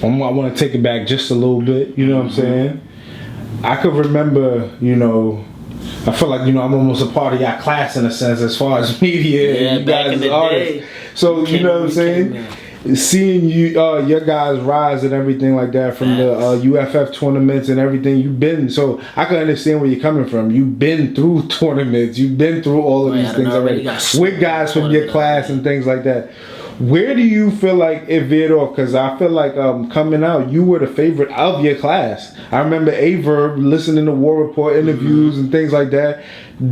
I want to take it back just a little bit. You know what I'm saying? I could remember, you know, I feel like, you know, I'm almost a part of your class in a sense as far as media and you guys as artists. So, you know what I'm saying? Seeing you, your guys rise and everything like that from the UFF tournaments and everything you've been. So I can understand where you're coming from. You've been through tournaments. You've been through all of these things already with guys from your class and things like that. Where do you feel like it veered off? Because I feel like coming out, you were the favorite of your class. I remember Averb listening to War Report interviews and things like that,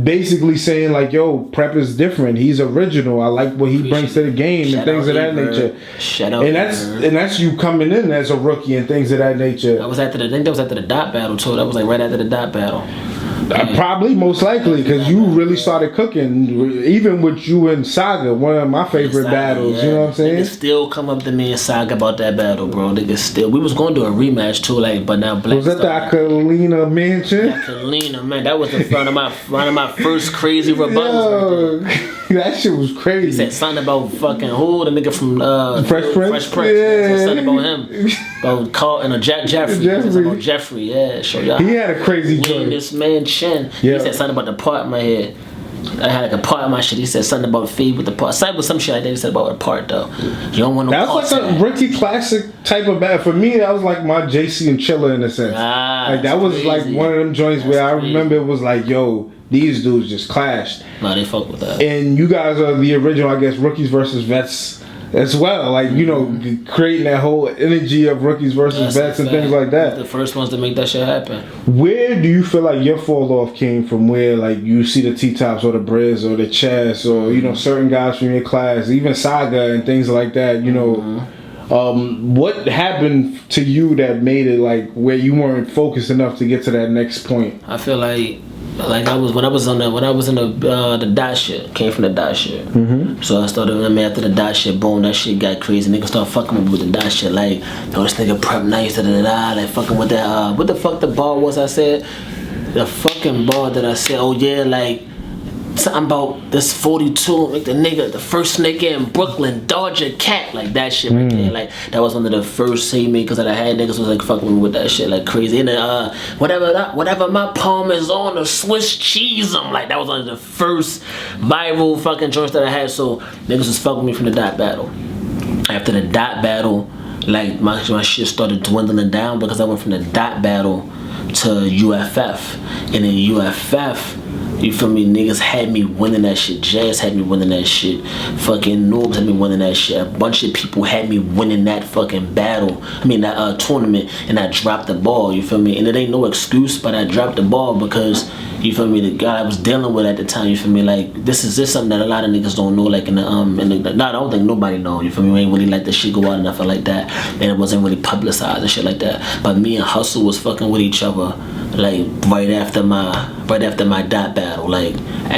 basically saying like, yo, Prep is different. He's original. I like what he brings to the game and things of that nature. And that's you coming in as a rookie and things of that nature. I think that was after the dot battle too. That was like right after the dot battle. Probably, most likely, because you really started cooking, even with you and Saga, one of my favorite battles. You know what I'm saying? Niggas still come up to me and Saga about that battle, bro. Niggas still. We was going to do a rematch too, like, but now Black. Was that the Akalina Mansion? Akalina, man, that was in front of my first crazy rebuttals. That shit was crazy. He said something about fucking who, the nigga from Fresh Prince. Yeah. Said something about him, about Carl and Jeffrey. About Jeffrey, yeah. Show y'all. He had a crazy joint. This man chin. He said something about the part in my head. I had like a part in my shit. He said something about feed with the part. Something with some shit like that. He said about a part though. You don't want no. That was like a rookie classic type of battle. For me, that was like my JC and Chilla in a sense. Like that was crazy. Like one of them joints where I remember it was like, yo, these dudes just clashed. No, they fuck with that. And you guys are the original, I guess, rookies versus vets as well. Like, you know, creating that whole energy of rookies versus vets and things like that. The first ones to make that shit happen. Where do you feel like your fall off came from? Where like you see the T-Tops or the Briz or the Chess or, you know, certain guys from your class, even Saga and things like that, you know. What happened to you that made it like where you weren't focused enough to get to that next point? I feel like I was when I was in the dot shit, came from the dot shit. So I started after the dot shit, boom, that shit got crazy. Niggas start fucking with me with the dot shit, like, yo, this nigga Prep nice, like fucking with that. What the fuck the bar was? I said the fucking bar that I said, oh yeah, like something about this 42, like the first nigga in Brooklyn, Dodger Cat, like that shit right there. Like that was one of the first haymakers that I had. Niggas was like fucking with that shit like crazy. And then whatever my palm is on, the Swiss cheese, I'm like that was one of the first viral fucking joints that I had. So niggas was fucking with me from the dot battle. After the dot battle, like my shit started dwindling down because I went from the dot battle to UFF, and in UFF, you feel me, niggas had me winning that shit. Jazz had me winning that shit. Fucking Noobs had me winning that shit. A bunch of people had me winning that fucking battle. That tournament, and I dropped the ball, you feel me? And it ain't no excuse, but I dropped the ball because, you feel me, the guy I was dealing with at the time, you feel me, like, this is something that a lot of niggas don't know, like, I don't think nobody know, you feel me? We ain't really let the shit go out and nothing like that. And it wasn't really publicized and shit like that. But me and Hustle was fucking with each other, like, right after my dot battle, like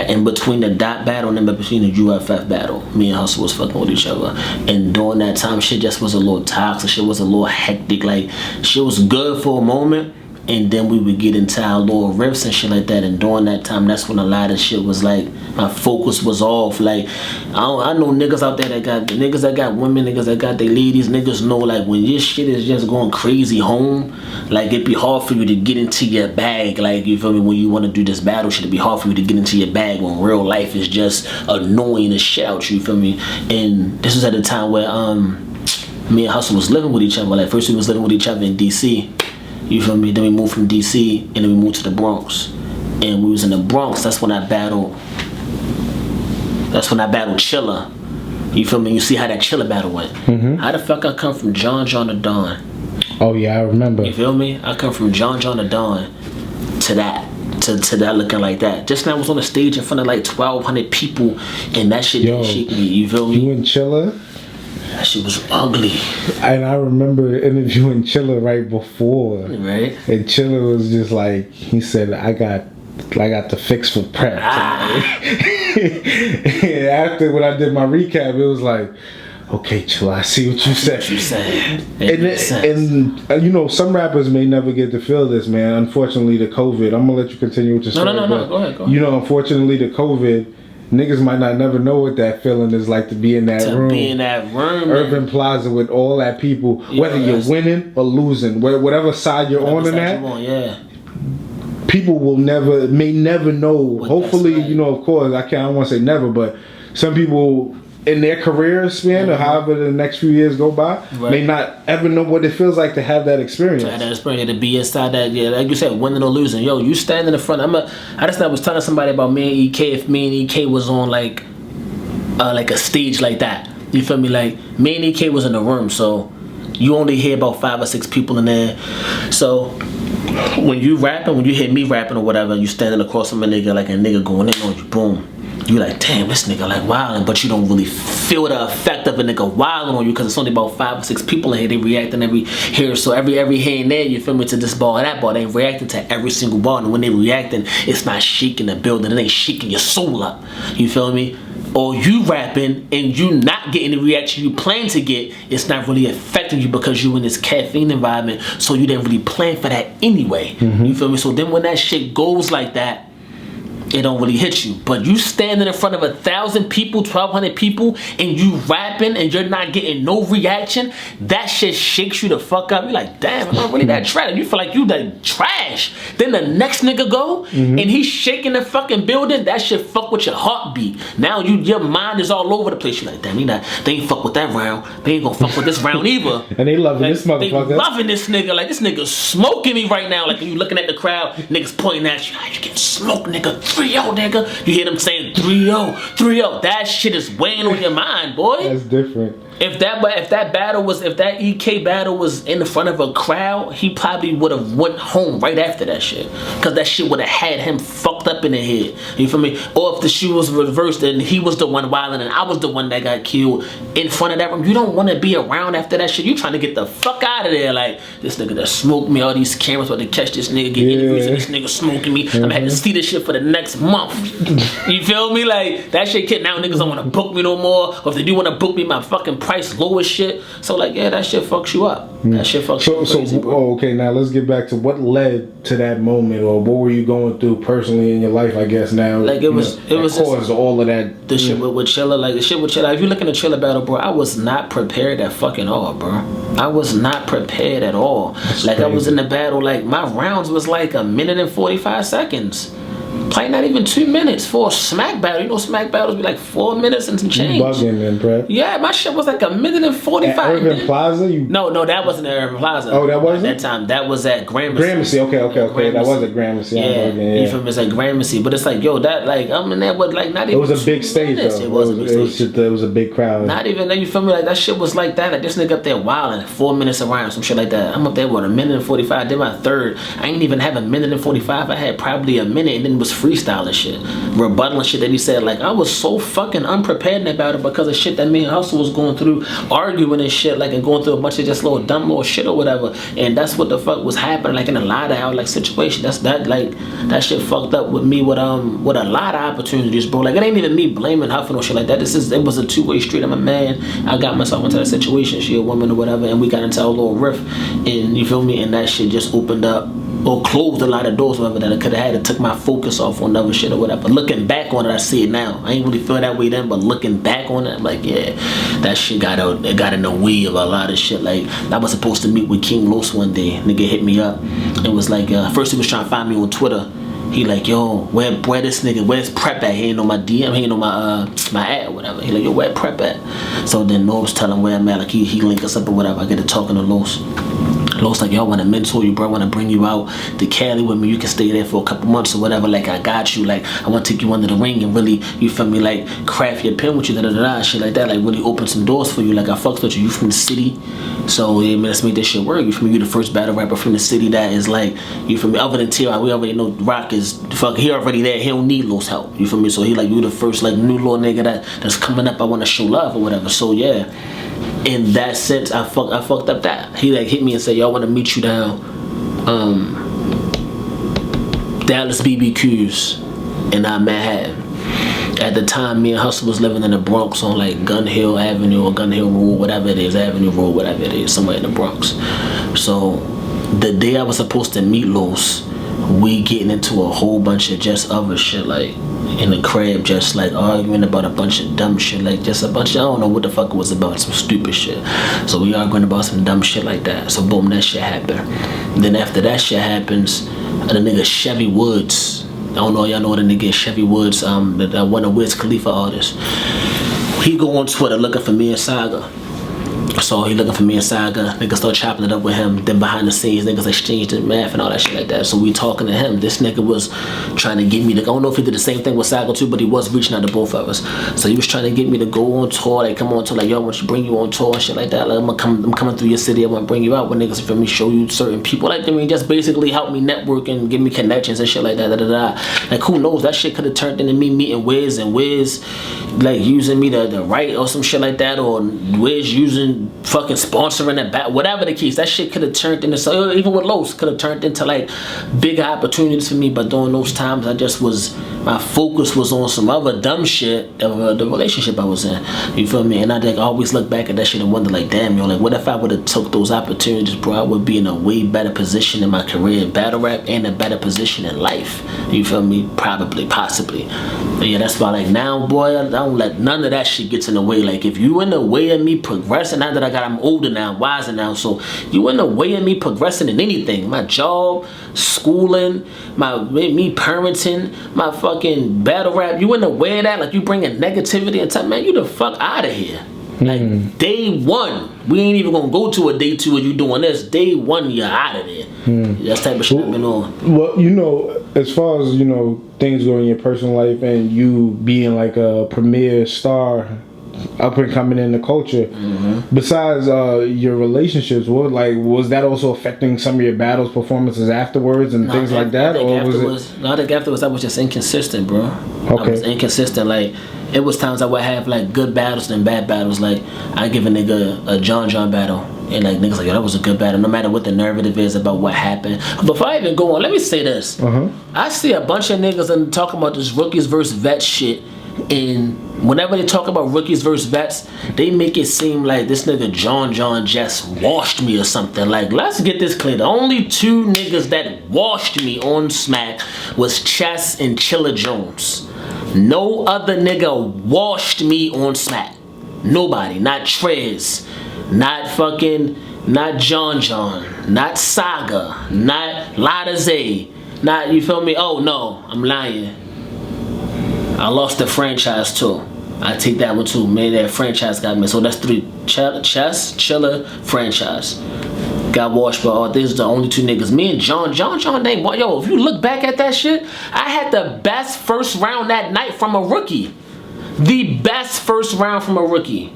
in between the dot battle and in between the UFF battle, me and Hustle was fucking with each other. And during that time, shit just was a little toxic, shit was a little hectic, like shit was good for a moment, and then we would get into our little riffs and shit like that. And during that time, that's when a lot of shit was like, my focus was off. Like I know niggas out there that got women, niggas that got their ladies. Niggas know like when your shit is just going crazy home, like it'd be hard for you to get into your bag. Like, you feel me, when you want to do this battle shit, it'd be hard for you to get into your bag when real life is just annoying as shit out you feel me? And this was at a time where me and Hustle was living with each other. Like first we was living with each other in DC. You feel me? Then we moved from DC and then we moved to the Bronx. And we was in the Bronx. That's when I battled Chilla. You feel me? You see how that Chilla battle went. How the fuck I come from John to Don? Oh yeah, I remember. You feel me? I come from John to Don to that. To that looking like that. Just now I was on the stage in front of like 1,200 people and that shit didn't shake me. You feel me? You and Chilla? That shit was ugly. And I remember interviewing Chilla right before. Right. And Chilla was just like, he said, I got the fix for Prep. And after when I did my recap, it was like, okay, Chilla, I see what you said. And you know, some rappers may never get to feel this, man. Unfortunately, the COVID. I'm gonna let you continue with your story. No. Go ahead. You know, unfortunately, the COVID niggas might not never know what that feeling is like to be in that room. To be in that room. Urban Plaza with all that people, whether you're winning or losing, whatever side you're on in that. People may never know. What hopefully, you know, of course, I don't want to say never, but some people in their career span or however the next few years go by may not ever know what it feels like to have that experience. To have that experience, to be inside that, like you said, winning or losing. Yo, you stand in the front. I was telling somebody about me and EK. If me and EK was on like a stage like that, you feel me? Like me and EK was in the room, so you only hear about 5 or 6 people in there. So when you rapping, when you hear me rapping or whatever, you standing across from a nigga, like a nigga going in on you, boom. You like, damn, this nigga like wildin', but you don't really feel the effect of a nigga wildin' on you because it's only about 5 or 6 people in here. They reacting every here, so every here and there, you feel me, to this ball and that ball. They ain't reacting to every single ball, and when they reacting, it's not shaking the building. It ain't shaking your soul up. You feel me? Or you rapping and you not getting the reaction you plan to get, it's not really affecting you because you in this caffeine environment, so you didn't really plan for that anyway. You feel me? So then when that shit goes like that, it don't really hit you. But you standing in front of 1,000 people, 1,200 people, and you rapping and you're not getting no reaction, that shit shakes you the fuck up. You're like, damn, I'm not really that trash. You feel like you that trash. Then the next nigga go and he's shaking the fucking building, that shit fuck with your heartbeat. Now your mind is all over the place. You're like, damn, they ain't fuck with that round. They ain't gonna fuck with this round either. And they loving this motherfucker. They loving this nigga. Like, this nigga smoking me right now. Like, you looking at the crowd, niggas pointing at you. You getting smoked, nigga. 3-0, nigga. You hear them saying 3-0, 3-0. That shit is weighing on your mind, boy. That's different. If that EK battle was in front of a crowd, he probably would have went home right after that shit. Cause that shit would have had him fucked up in the head. You feel me? Or if the shit was reversed and he was the one wilding and I was the one that got killed in front of that room, you don't want to be around after that shit. You trying to get the fuck out of there. Like, this nigga that smoked me, all these cameras about to catch this nigga, get interviews of this nigga smoking me. I'm gonna have to see this shit for the next month. You feel me? Like, that shit kid, now niggas don't want to book me no more. Or if they do want to book me, my fucking price low as shit. So like, yeah, that shit fucks you up. That shit fucks you up crazy, bro. Okay, now let's get back to what led to that moment, or what were you going through personally in your life, I guess now. Like it was caused all of that. The shit with Chilla, like the shit with Chilla. If you look in the Chilla battle, bro, I was not prepared at fucking all, bro. I was not prepared at all. That's like crazy. I was in the battle, like my rounds was like 1 minute and 45 seconds. Probably not even 2 minutes for a smack battle. You know, smack battles be like 4 minutes and some change. You bugging, man, bro. Yeah, my shit was like 1 minute and 45. At Urban Plaza? No, that wasn't at Urban Plaza. Oh, that wasn't? At that time, that was at Gramercy. Gramercy, okay. Gramercy. That was at Gramercy. Yeah, you feel me? It's like Gramercy, but it's like, yo, that like I'm in there with like not even. It was a big stage though. It was a big stage. It was a big crowd. Not even then, you feel me? Like that shit was like that. Like this nigga up there wilding 4 minutes around, some shit like that. I'm up there with 1 minute and 45. I did my third. I ain't even have 1 minute and 45. I had probably a minute, and then it was freestyling shit. Rebuttaling shit that he said. Like I was so fucking unprepared about it because of shit that me and Hustle was going through, arguing and shit, like, and going through a bunch of just little dumb little shit or whatever. And that's what the fuck was happening, like in a lot of like situation. That shit fucked up with me with a lot of opportunities, bro. Like it ain't even me blaming Huffin or shit like that. It was a two-way street. I'm a man. I got myself into that situation. She a woman or whatever, and we got into a little rift. And you feel me? And that shit just opened up or closed a lot of doors, whatever, that I could have had. It took my focus off on other shit or whatever. Looking back on it, I see it now. I ain't really feel that way then, but looking back on it, I'm like, yeah, that shit got in the way of a lot of shit. Like, I was supposed to meet with King Los one day. Nigga hit me up. It was like, first he was trying to find me on Twitter. He like, yo, where this nigga, where's Prep at? He ain't on my DM, he ain't on my ad or whatever. He like, yo, where Prep at? So then Los tell him where I'm at. Like, he link us up or whatever. I get to talking to Los. Los like, yo, I want to mentor you, bro. I want to bring you out to Cali with me. You can stay there for a couple months or whatever. Like, I got you. Like, I want to take you under the ring and really, you feel me, like, craft your pen with you, shit like that. Like, really open some doors for you. Like, I fucks with you. You from the city. So, yeah, man, let's make this shit work. You feel me? You the first battle rapper from the city that is like, you feel me? Other than T.I., we already know Rock is, fuck, he already there. He don't need Los help. You feel me? So, he like, you the first, like, new little nigga that's coming up. I want to show love or whatever. So, yeah. In that sense, I fucked up that. He like hit me and said, yo, I want to meet you down Dallas BBQs in Manhattan. At the time, me and Hustle was living in the Bronx on like Gun Hill Avenue or Gun Hill Road, whatever it is, Avenue Road, whatever it is, somewhere in the Bronx. So the day I was supposed to meet Los, we getting into a whole bunch of just other shit, like in the crib, just like arguing about a bunch of dumb shit, like just a bunch of, I don't know what the fuck it was about, some stupid shit. So we arguing about some dumb shit like that. So boom, that shit happened. Then after that shit happens, the nigga Chevy Woods, I don't know, y'all know the nigga Chevy Woods, that one of Wiz Khalifa artists. He go on Twitter looking for me and Saga. So he looking for me and Saga. Niggas start chopping it up with him. Then behind the scenes, niggas exchanged the math and all that shit like that. So we talking to him. This nigga was trying to get me to, I don't know if he did the same thing with Saga too, but he was reaching out to both of us. So he was trying to get me to go on tour, like come on tour, like yo, I want to bring you on tour and shit like that. Like I'm coming through your city. I want to bring you out with niggas for me, show you certain people. Like I mean, just basically help me network and give me connections and shit like that. Like who knows? That shit could have turned into me meeting Wiz and Wiz like using me to write or some shit like that, or Wiz using fucking sponsoring that back, whatever the case. That shit could have turned into, so even with Los, could have turned into like bigger opportunities for me. But during those times, I just was, my focus was on some other dumb shit of the relationship I was in. You feel me? And I like always look back at that shit and wonder like, damn, yo, like what if I would have took those opportunities, bro? I would be in a way better position in my career in battle rap and a better position in life. You feel me? Probably, possibly. But yeah, that's why like now, boy, I don't let none of that shit get in the way. Like if you in the way of me progressing, now that I'm older now, wiser now, so you in the way of me progressing in anything, my job, schooling, me parenting, my fucking battle rap, you in the way of that, like you bringing negativity and time, man, you the fuck out of here. Like day one, we ain't even gonna go to a day two of you doing this. Day one, you're out of there. That's type of shit I've been on. Well, you know, as far as you know, things go in your personal life and you being like a premier star, up and coming in the culture. Besides your relationships, what like was that also affecting some of your battles, performances afterwards, and things like that, or was it? No, I think afterwards I was just inconsistent, bro. Okay. I was inconsistent. Like it was times I would have like good battles and bad battles. Like I give a nigga a John battle, and like niggas like, yo, that was a good battle, no matter what the narrative is about what happened. Before I even go on, let me say this. I see a bunch of niggas and talking about this rookies versus vets shit. And whenever they talk about rookies versus vets, they make it seem like this nigga John just washed me or something. Like, let's get this clear. The only two niggas that washed me on Smack was Chess and Chilla Jones. No other nigga washed me on Smack. Nobody. Not Trez. Not John. Not Saga. Not Lada Zay. Not, you feel me? Oh no, I'm lying. I lost the franchise too. I take that one too. Maybe that franchise got me. So that's three. Chess, Chilla, franchise. Got washed by all. These are the only two niggas. Me and John name. Yo, if you look back at that shit, I had the best first round that night from a rookie. The best first round from a rookie.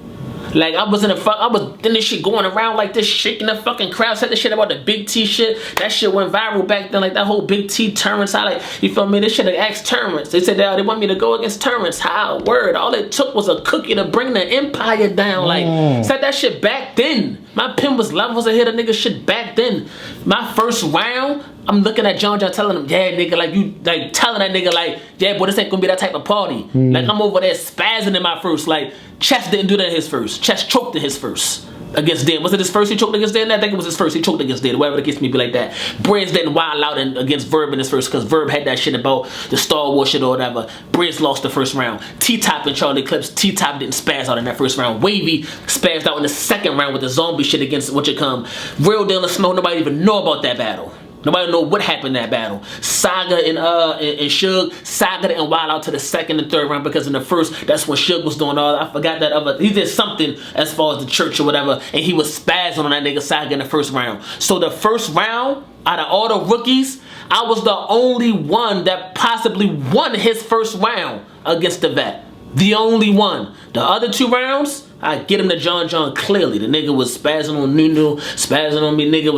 Like I was in this shit going around like this, shaking the fucking crowd. Said this shit about the Big T shit. That shit went viral back then. Like that whole Big T Terrence. I like, you feel me? This shit like asked Terrence. They said they want me to go against Terrence. How? Word. All it took was a cookie to bring the empire down. Like said that shit back then. My pen was levels ahead of nigga shit back then. My first round, I'm looking at John telling him, yeah, nigga, like you, like telling that nigga, like, yeah, boy, this ain't gonna be that type of party. Like I'm over there spazzing in my first. Like Chess didn't do that in his first. Chess choked in his first against Dan. Was it his first he choked against Dan? I think it was his first. He choked against Dan. Whatever the case may be like that. Briz didn't wild out against Verb in his first because Verb had that shit about the Star Wars shit or whatever. Briz lost the first round. T-Top and Charlie Clips. T-Top didn't spaz out in that first round. Wavy spazzed out in the second round with the zombie shit against Real Deal and Snow. Nobody even know about that battle. Nobody know what happened in that battle. Saga and Suge, Saga didn't wild out to the second and third round because in the first, that's when Suge was doing all. I forgot that other. He did something as far as the church or whatever, and he was spazzing on that nigga Saga in the first round. So the first round, out of all the rookies, I was the only one that possibly won his first round against the vet. The only one. The other two rounds, I get him to John clearly. The nigga was spazzing on Nunu, spazzing on me. He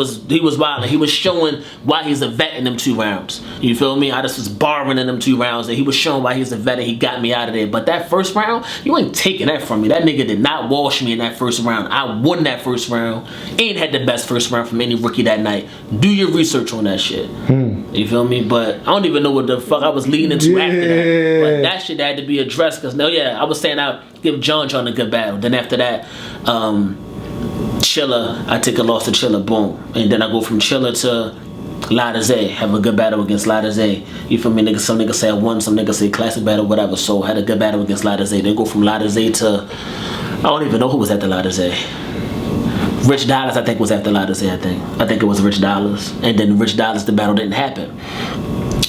was wilding. He was showing why he's a vet in them 2 rounds. You feel me? I just was borrowing in them 2 rounds, and he was showing why he's a vet, and he got me out of there. But that first round, you ain't taking that from me. That nigga did not wash me in that first round. I won that first round. Ain't had the best first round from any rookie that night. Do your research on that shit. You feel me? But I don't even know what the fuck I was leading into after that. But that shit had to be addressed because I was saying I'd give John a good battle. Then after that, Chilla, I take a loss to Chilla, boom. And then I go from Chilla to Ladaze, have a good battle against Ladaze. You feel me, niggas? Some niggas say I won, some niggas say classic battle, whatever. So had a good battle against Ladaze. Then go from Ladaze to, I don't even know who was after Ladaze. Rich Dollars, I think, was after Ladaze. I think it was Rich Dollars, and then Rich Dollars, the battle didn't happen.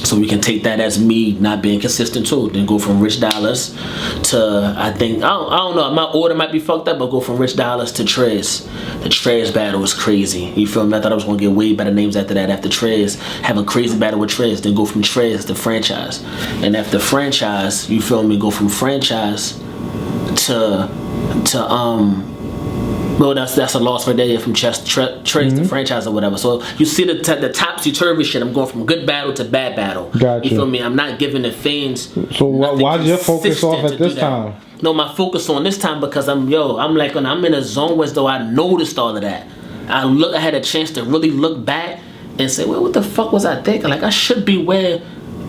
So we can take that as me not being consistent too. Then go from Rich Dollars to, I think, I don't know, my order might be fucked up, but go from Rich Dollars to Trez. The Trez battle was crazy. You feel me? I thought I was gonna get way better names after that. After Trez, have a crazy battle with Trez. Then go from Trez to Franchise. And after Franchise, you feel me? Go from Franchise to well, that's a loss for there from Trez to Franchise or whatever. So you see the topsy-turvy shit. I'm going from good battle to bad battle. Gotcha. You feel me? I'm not giving the fans. So why's your focus off at this time? No, my focus on this time because I'm like I'm in a zone where though I noticed all of that. I had a chance to really look back and say, well, what the fuck was I thinking? Like I should be where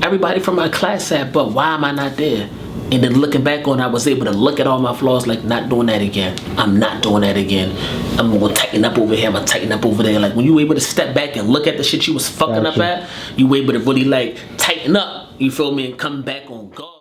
everybody from my class at, but why am I not there? And then looking back on it, I was able to look at all my flaws, like not doing that again. I'm not doing that again. I'm gonna tighten up over here, I'm gonna tighten up over there. Like when you able to step back and look at the shit you was fucking up at, you able to really like tighten up, you feel me, and come back on guard.